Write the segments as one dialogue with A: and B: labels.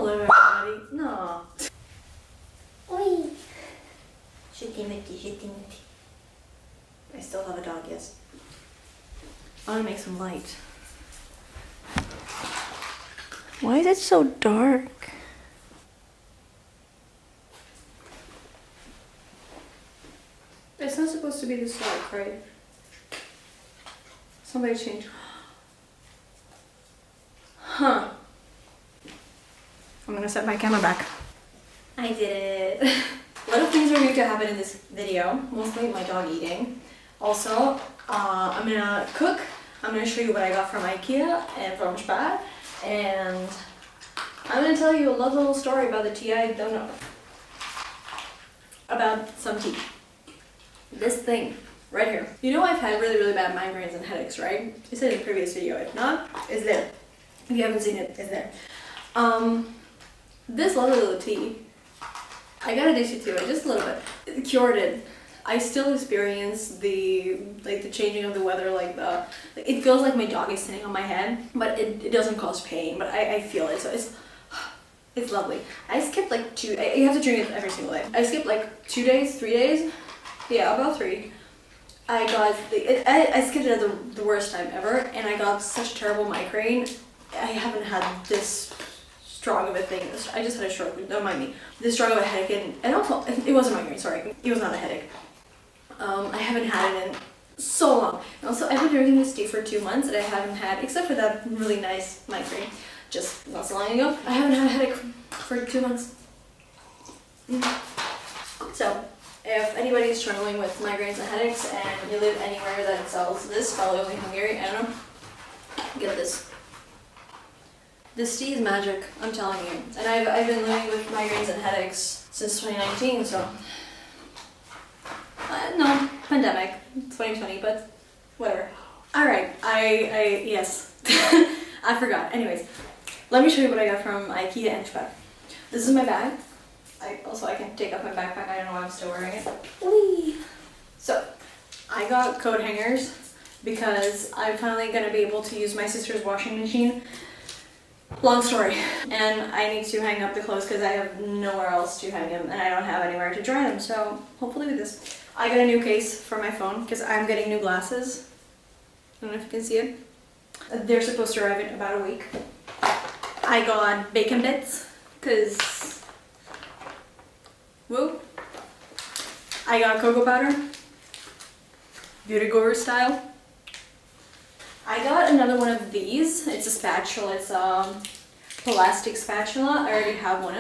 A: Hello everybody. No. Oi. Shitty mitty, shitty mitty. I still have a dog, yes. I want to make some light. Why is it so dark? It's not supposed to be this dark, right? Somebody changed. Huh. I'm gonna set my camera back. I did it. A lot of things are going to happen in this video, mostly my dog eating. Also, I'm gonna cook. I'm gonna show you what I got from IKEA and from SPAR, and I'm gonna tell you a lovely little story about the tea I don't know. About some tea. This thing right here. You know I've had really bad migraines and headaches, right? I said in the previous video. If not, it's there. If you haven't seen it, it's there. This lovely little tea, I got addicted to it just a little bit. It cured it. I still experience the changing of the weather, it feels like my dog is sitting on my head, but it doesn't cause pain, but I feel it, so it's lovely. I skipped like you have to drink it every single day. I skipped like 2 days, 3 days, yeah, about 3. I skipped it at the worst time ever, and I got such terrible migraine. I haven't had this strong of a thing. I just had a stroke, don't mind me. This strong of a headache, and also, it wasn't a migraine, sorry. It was not a headache. I haven't had it in so long. And also, I've been drinking this tea for 2 months and I haven't had, except for that really nice migraine, just not so long ago, I haven't had a headache for 2 months. So, if anybody is struggling with migraines and headaches and you live anywhere that sells this, probably only Hungary, I don't know, get this. This tea is magic, I'm telling you. And I've been living with migraines and headaches since 2019, so... no, pandemic, 2020, but whatever. Alright, yes. I forgot. Anyways, let me show you what I got from IKEA and SPAR. This is my bag. I can take off my backpack, I don't know why I'm still wearing it. Whee! So, I got coat hangers because I'm finally going to be able to use my sister's washing machine. Long story. And I need to hang up the clothes because I have nowhere else to hang them and I don't have anywhere to dry them, so hopefully with this. I got a new case for my phone because I'm getting new glasses. I don't know if you can see it. They're supposed to arrive in about a week. I got bacon bits because... whoa. I got cocoa powder. Beauty Guru style. I got another one of these. It's a spatula. It's a plastic spatula. I already have one.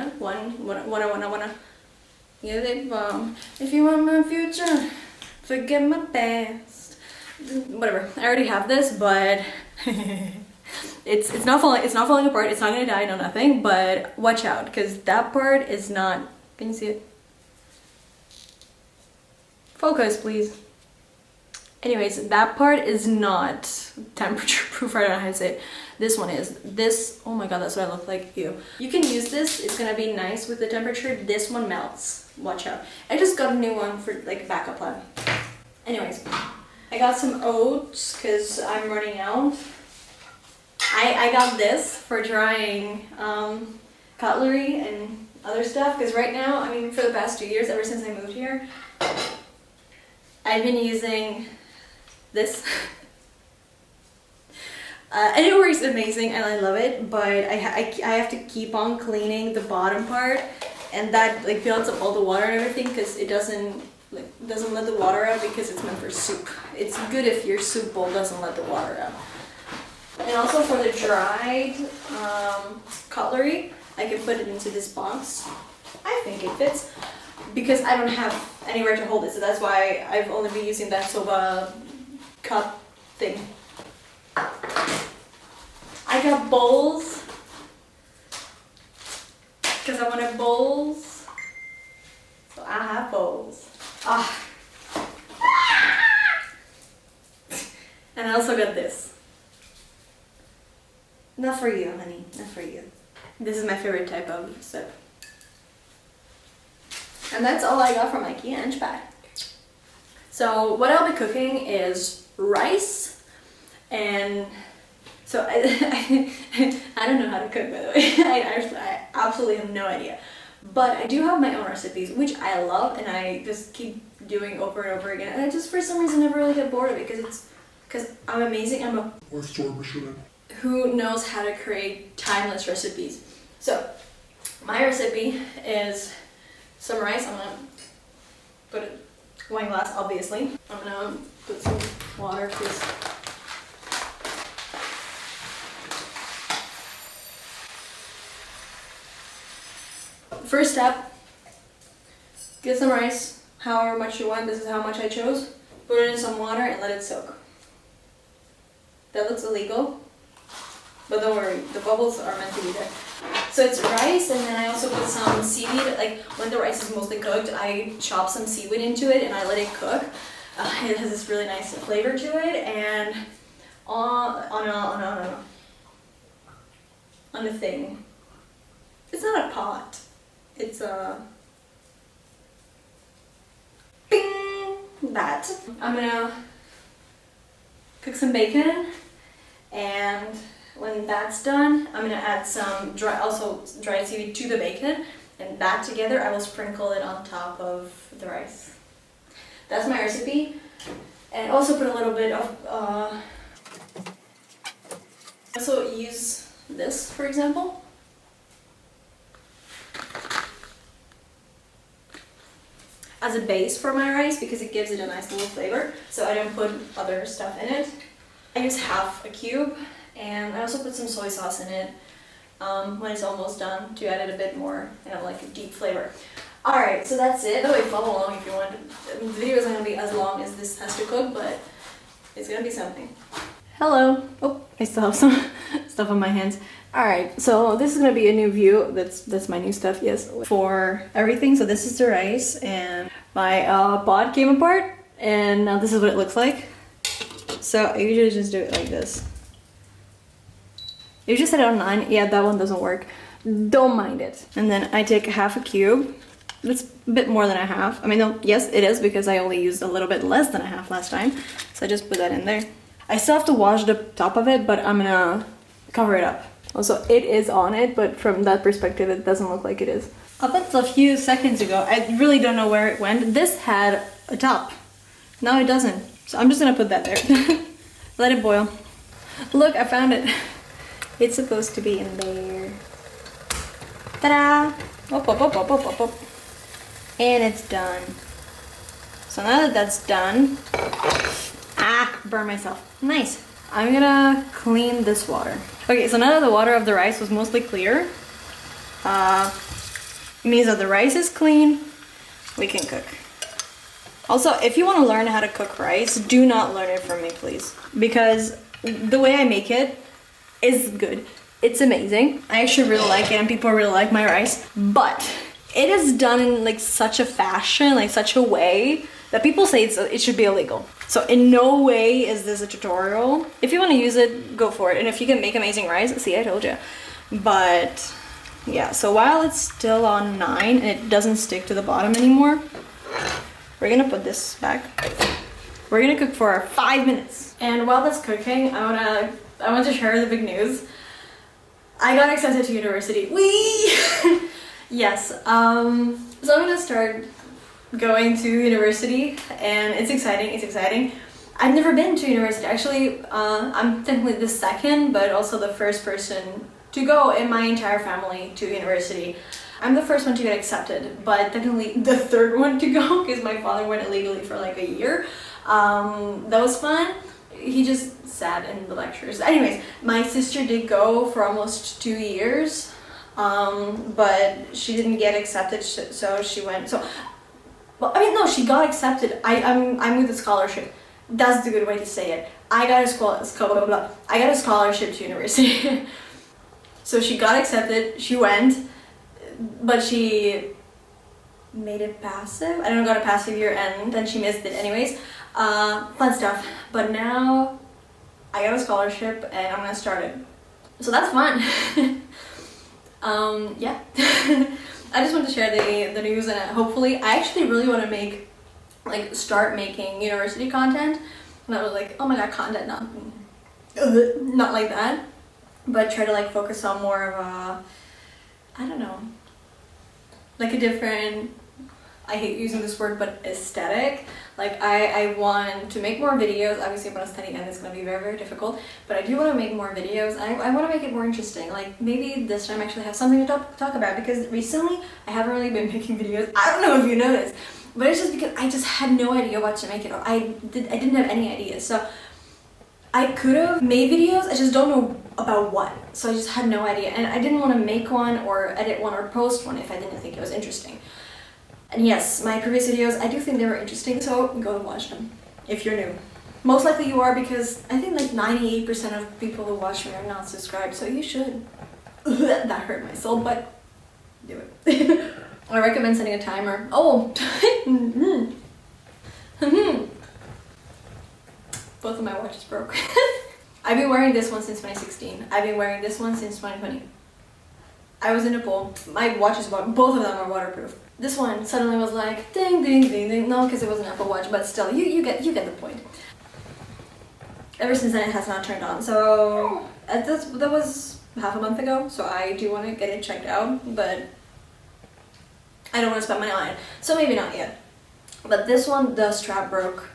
A: Yeah, if you want my future, forget my past. Whatever. I already have this, but it's not falling apart. It's not gonna die, no nothing. But watch out, because that part is not. Can you see it? Focus, please. Anyways, that part is not temperature proof. I don't know how to say it. This one is. This, oh my god, that's what I look like. Ew. You can use this. It's gonna be nice with the temperature. This one melts. Watch out. I just got a new one for like backup plan. Anyways, I got some oats because I'm running out. I got this for drying cutlery and other stuff because right now, I mean, for the past 2 years, ever since I moved here, I've been using this. And it works amazing and I love it, but I have to keep on cleaning the bottom part, and that like builds up all the water and everything because it doesn't let the water out because it's meant for soup. It's good if your soup bowl doesn't let the water out. And also for the dried cutlery, I can put it into this box. I think it fits because I don't have anywhere to hold it, so that's why I've only been using that soba cup thing. I got bowls because I wanted bowls, so I have bowls. And I also got this. Not for you, honey, not for you. This is my favorite type of sip. And that's all I got from IKEA and SPAR. So what I'll be cooking is rice and So I don't know how to cook, by the way. I absolutely have no idea. But I do have my own recipes, which I love, and I just keep doing over and over again. And I just, for some reason, never really get bored of it because I'm amazing. I'm a who knows how to create timeless recipes. So my recipe is some rice. I'm gonna put it wine glass, obviously. I'm gonna put some water, please. First step, get some rice, however much you want. This is how much I chose. Put it in some water and let it soak. That looks illegal, but don't worry, the bubbles are meant to be there. So it's rice, and then I also put some seaweed. Like when the rice is mostly cooked, I chop some seaweed into it and I let it cook. It has this really nice flavor to it, and on a thing. It's not a pot. It's a bing, that. I'm gonna cook some bacon, and when that's done, I'm gonna add some dried seaweed to the bacon, and that together I will sprinkle it on top of the rice. That's my recipe, and also put a little bit of. Also use this, for example. As a base for my rice because it gives it a nice little flavor, so I don't put other stuff in it. I use half a cube, and I also put some soy sauce in it when it's almost done to add it a bit more, like a deep flavor. Alright, so that's it. By the way, follow along if you want. The video isn't going to be as long as this has to cook, but it's going to be something. Hello! Oh, I still have some stuff on my hands. Alright, so this is gonna be a new view. That's my new stuff, yes, for everything. So this is the rice, and my pot came apart, and now this is what it looks like. So I usually just do it like this. You just set it on 9. Yeah, that one doesn't work. Don't mind it. And then I take half a cube. That's a bit more than a half. I mean, no, yes, it is because I only used a little bit less than a half last time. So I just put that in there. I still have to wash the top of it, but I'm gonna cover it up. Also, it is on it, but from that perspective, it doesn't look like it is. Up until a few seconds ago, I really don't know where it went. This had a top. Now it doesn't. So I'm just gonna put that there. Let it boil. Look, I found it. It's supposed to be in there. Ta-da! Whoop, whoop, whoop, whoop, whoop, whoop. And it's done. So now that that's done, burn myself. Nice. I'm gonna clean this water. Okay, so now that the water of the rice was mostly clear, it means that the rice is clean, we can cook. Also, if you want to learn how to cook rice, do not learn it from me, please. Because the way I make it is good. It's amazing. I actually really like it, and people really like my rice. But it is done in like such a fashion, like such a way, that people say it should be illegal. So in no way is this a tutorial. If you want to use it, go for it. And if you can make amazing rice, see, I told you. But yeah, so while it's still on 9 and it doesn't stick to the bottom anymore, we're gonna put this back. We're gonna cook for 5 minutes. And while that's cooking, I want to share the big news. I got accepted to university. Whee! Yes. So I'm gonna start going to university, and it's exciting. I've never been to university. Actually, I'm technically the second, but also the first person to go in my entire family to university. I'm the first one to get accepted, but technically the third one to go because my father went illegally for like a year. That was fun. He just sat in the lectures. Anyways, my sister did go for almost 2 years, but she didn't get accepted, so she went. Well, I mean, no, she got accepted. I'm with a scholarship. That's the good way to say it. I got a scholarship to university. So she got accepted. She went, but she made it passive. I don't know, got a passive year, and then she missed it anyways. Fun stuff. But now I got a scholarship, and I'm gonna start it. So that's fun. Yeah. I just want to share the news, and hopefully I actually really want to start making university content. And I was like, oh my god, content, not like that. but try to like focus on more of a, I don't know, like a different, I hate using this word, but aesthetic. Like I want to make more videos. Obviously I'm gonna study and it's gonna be very, very difficult, but I do want to make more videos. I want to make it more interesting. Like maybe this time I actually have something to talk about, because recently I haven't really been making videos. I don't know if you noticed, but it's just because I just had no idea what to make it, or I didn't have any ideas. So I could have made videos, I just don't know about what. So I just had no idea, and I didn't want to make one or edit one or post one if I didn't think it was interesting. And yes, my previous videos, I do think they were interesting, so go and watch them if you're new. Most likely you are, because I think like 98% of people who watch me are not subscribed, so you should. That hurt my soul, but do it. I recommend setting a timer. Oh! Both of my watches broke. I've been wearing this one since 2016. I've been wearing this one since 2020. I was in a pool. My watches, both of them are waterproof. This one suddenly was like ding ding ding ding. No, because it was an Apple Watch, but still, you get the point. Ever since then, it has not turned on. So that was half a month ago. So I do want to get it checked out, but I don't want to spend money on it. So maybe not yet. But this one, the strap broke,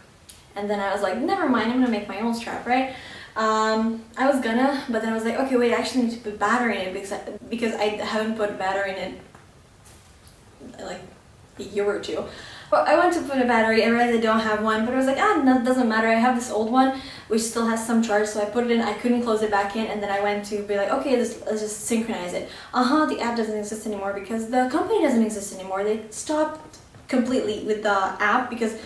A: and then I was like, never mind. I'm gonna make my own strap, right? I was gonna, but then I was like, okay, wait, I actually need to put battery in it, because I haven't put battery in it like a year or two. Well, I went to put a battery, I realized I don't have one, but I was like, no, doesn't matter, I have this old one which still has some charge, so I put it in. I couldn't close it back in, and then I went to be like, okay, let's just synchronize it. The app doesn't exist anymore because the company doesn't exist anymore. They stopped completely with the app because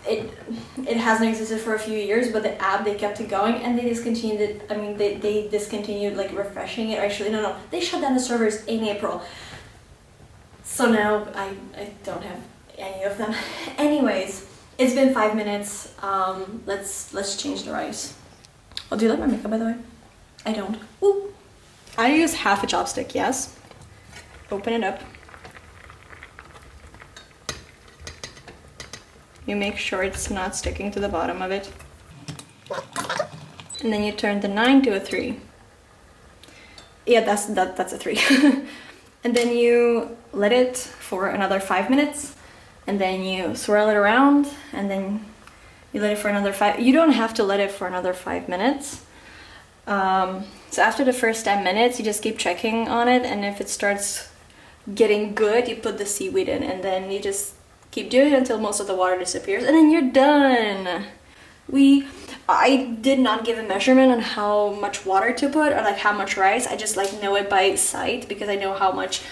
A: it hasn't existed for a few years, but the app, they kept it going, and they discontinued it. I mean, they discontinued like refreshing it. Actually, no, they shut down the servers in April. So now I don't have any of them. Anyways, it's been 5 minutes. Let's change the rice. Oh, do you like my makeup, by the way? I don't. Ooh. I use half a chopstick, yes. Open it up. You make sure it's not sticking to the bottom of it. And then you turn the 9 to a 3. Yeah, that's a 3. And then you let it for another 5 minutes, and then you swirl it around, and then you let it for another 5. You don't have to let it for another 5 minutes. So after the first 10 minutes, you just keep checking on it, and if it starts getting good, you put the seaweed in, and then you just keep doing it until most of the water disappears, and then you're done. I did not give a measurement on how much water to put, or like how much rice. I just like know it by sight, because I know how much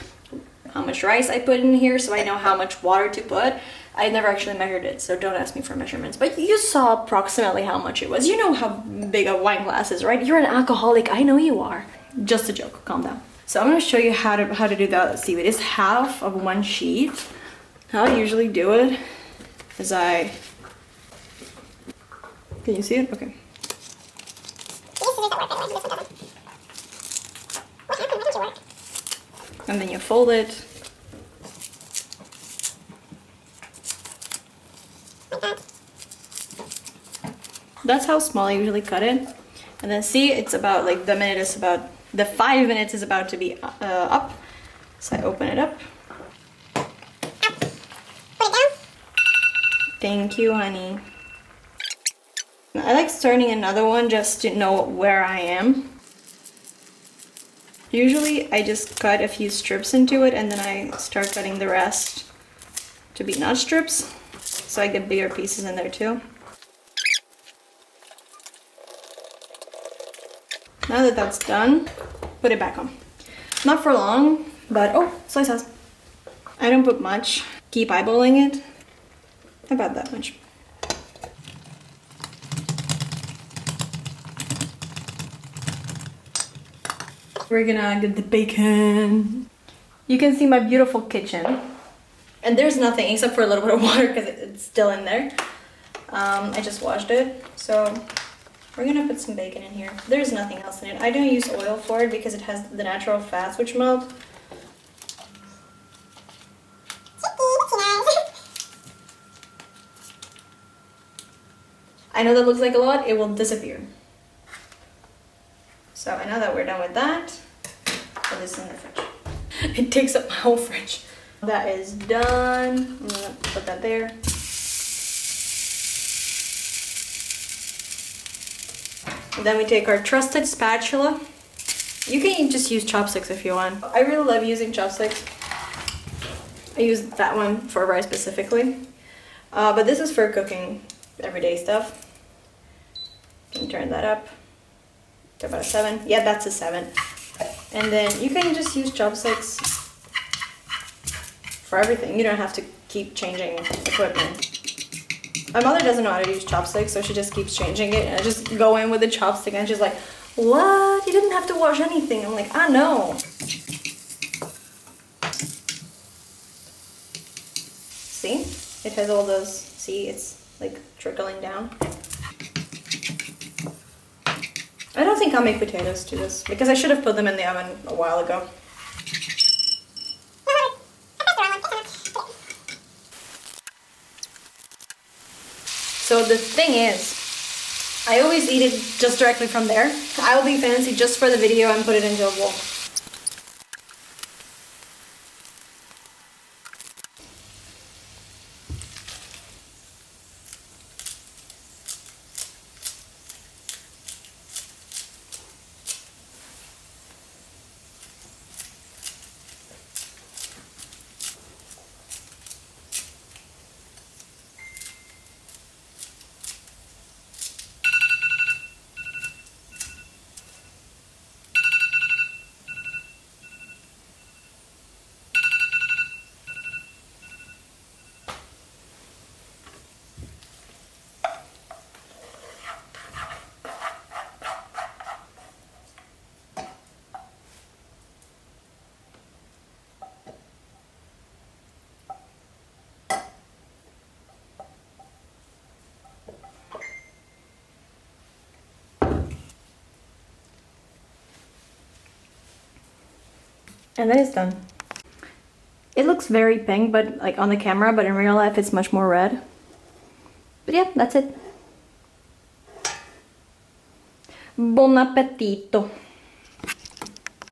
A: rice I put in here, so I know how much water to put. I never actually measured it, so don't ask me for measurements, but you saw approximately how much it was. You know how big a wine glass is, right? You're an alcoholic, I know you are. Just a joke, calm down. So I'm going to show you how to do the seaweed. It's half of one sheet. How I usually do it is can you see it? Okay. And then you fold it. That's how small I usually cut it. And then see, it's about like the 5 minutes is about to be up. So I open it up. Put it down. Thank you, honey. I like starting another one just to know where I am. Usually I just cut a few strips into it, and then I start cutting the rest to be notch strips, so I get bigger pieces in there too. Now that that's done, put it back on. Not for long, but oh, soy sauce. I don't put much. Keep eyeballing it. About that much. We're gonna get the bacon. You can see my beautiful kitchen. And there's nothing except for a little bit of water because it's still in there. I just washed it. So we're gonna put some bacon in here. There's nothing else in it. I don't use oil for it because it has the natural fats which melt. I know that looks like a lot, it will disappear. So now that we're done with that, put this in the fridge. It takes up my whole fridge. That is done. I'm gonna put that there. And then we take our trusted spatula. You can just use chopsticks if you want. I really love using chopsticks. I use that one for rice specifically. But this is for cooking everyday stuff. You can turn that up to about a 7. Yeah, that's a 7. And then you can just use chopsticks for everything. You don't have to keep changing equipment. My mother doesn't know how to use chopsticks, so she just keeps changing it. And I just go in with the chopstick and she's like, what? You didn't have to wash anything. I'm like, I know. See? It has all those, see, it's like trickling down. I don't think I'll make potatoes to this because I should have put them in the oven a while ago. So the thing is, I always eat it just directly from there. I'll be fancy just for the video and put it into a bowl. And then it's done. It looks very pink, but like on the camera, but in real life it's much more red. But yeah, that's it. Buon appetito.